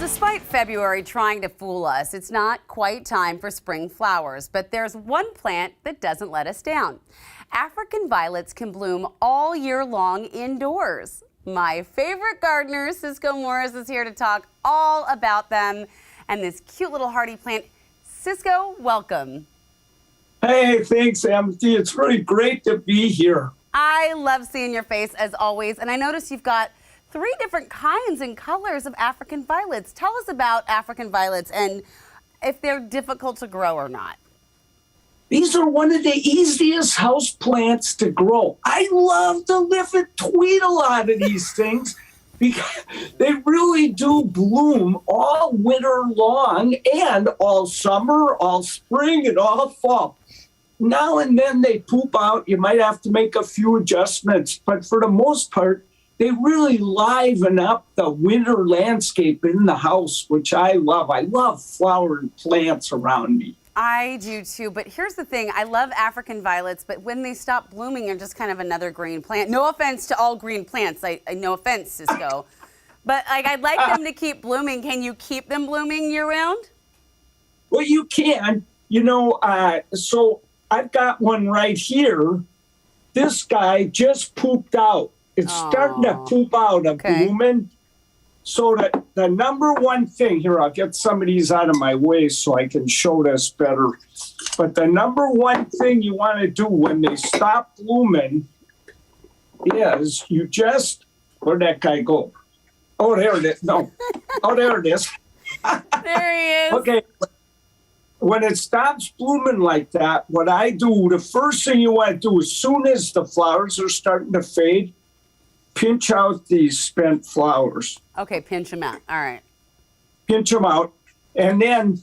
Despite February trying to fool us, it's not quite time for spring flowers, but there's one plant that doesn't let us down. African violets can bloom all year long indoors. My favorite gardener, Ciscoe Morris, is here to talk all about them and this cute little hardy plant. Ciscoe, welcome. Hey, thanks, Amity. It's really great to be here. I love seeing your face as always, and I noticed you've got 3 different kinds and colors of African violets. Tell us about African violets and if they're difficult to grow or not. These are one of the easiest house plants to grow. I love to live and tweet a lot of these things because they really do bloom all winter long and all summer, all spring, and all fall. Now and then they poop out. You might have to make a few adjustments, but for the most part, they really liven up the winter landscape in the house, which I love. I love flowering plants around me. I do too, but here's the thing. I love African violets, but when they stop blooming, they're just kind of another green plant. No offense to all green plants. No offense, Ciscoe. But I'd like them to keep blooming. Can you keep them blooming year round? Well, you can. So I've got one right here. This guy just pooped out. It's starting to poop out of blooming. So the number one thing, here, I'll get some of these out of my way so I can show this better. But the number one thing you want to do when they stop blooming is you just, where'd that guy go? Oh, there it is. No. Oh, there it is. There he is. Okay. When it stops blooming like that, what I do, the first thing you want to do, as soon as the flowers are starting to fade, pinch out these spent flowers. Okay, pinch them out. All right. Pinch them out. And then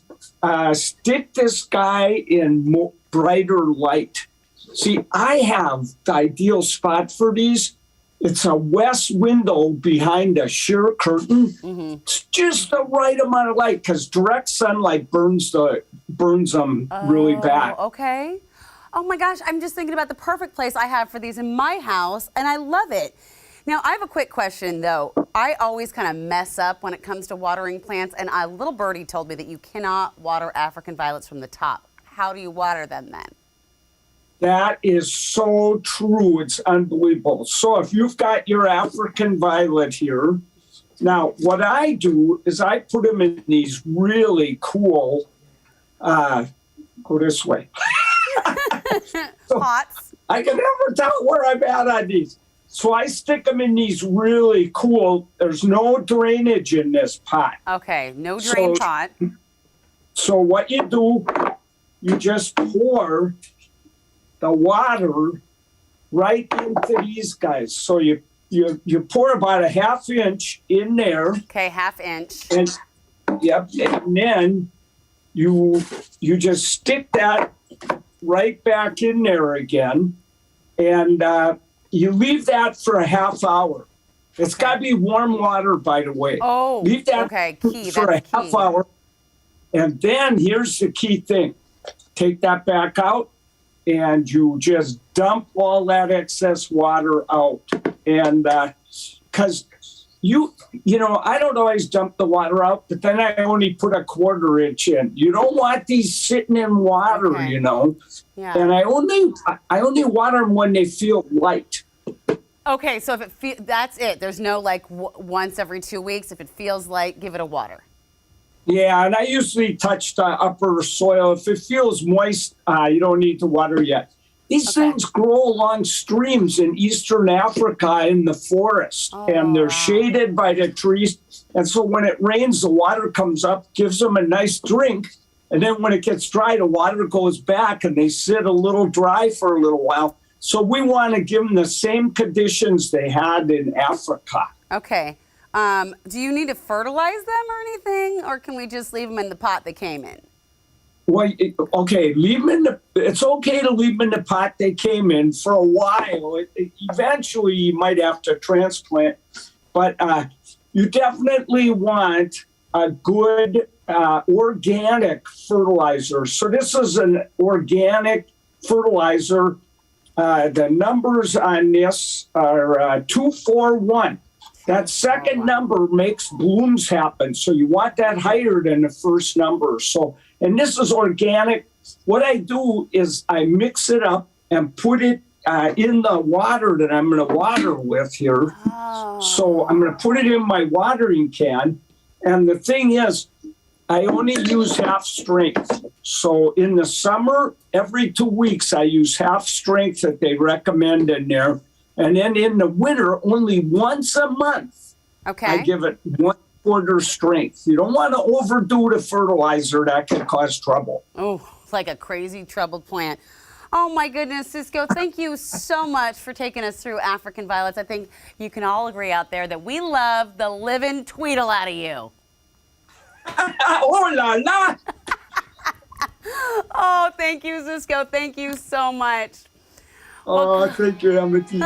stick this guy in brighter light. See, I have the ideal spot for these. It's a west window behind a sheer curtain. Mm-hmm. It's just the right amount of light because direct sunlight burns them really bad. Okay. Oh my gosh, I'm just thinking about the perfect place I have for these in my house, and I love it. Now, I have a quick question, though. I always kind of mess up when it comes to watering plants, and a little birdie told me that you cannot water African violets from the top. How do you water them then? That is so true. It's unbelievable. So if you've got your African violet here, now what I do is I put them in these really cool, go this way. Pots. I can never tell where I'm at on these. So I stick them in these really cool, there's no drainage in this pot. Okay, no drain pot. So what you do, you just pour the water right into these guys. So you pour about a ½ inch in there. Okay, ½ inch. And and then you just stick that right back in there again. And you leave that for a ½ hour. It's got to be warm water, by the way. Oh, leave that key. for a ½ hour. And then here's the key thing. Take that back out, and you just dump all that excess water out. And because I don't always dump the water out, but then I only put a ½ inch in. You don't want these sitting in water, Yeah. And I only water them when they feel light. Okay, so if that's it. There's no once every 2 weeks. If it feels light, give it a water. Yeah, and I usually touch the upper soil. If it feels moist, you don't need to water yet. These things grow along streams in eastern Africa in the forest, and they're shaded by the trees. And so when it rains, the water comes up, gives them a nice drink. And then when it gets dry, the water goes back, and they sit a little dry for a little while. So we want to give them the same conditions they had in Africa. Okay. Do you need to fertilize them or anything, or can we just leave them in the pot they came in? Well, okay, it's okay to leave them in the pot they came in for a while. Eventually, you might have to transplant, but you definitely want a good organic fertilizer. So this is an organic fertilizer. The numbers on this are 241. That second number makes blooms happen. So you want that higher than the first number. So, and this is organic. What I do is I mix it up and put it in the water that I'm going to water with here. Oh. So I'm going to put it in my watering can. And the thing is, I only use half strength. So in the summer, every 2 weeks, I use half strength that they recommend in there. And then in the winter, only once a month, Okay. I give it 1/4 strength. You don't want to overdo the fertilizer. That can cause trouble. Oh, like a crazy troubled plant. Oh my goodness, Ciscoe, thank you so much for taking us through African violets. I think you can all agree out there that we love the living tweedle out of you. Oh la la! Oh, thank you, Ciscoe. Thank you so much. Oh, thank you, Amity.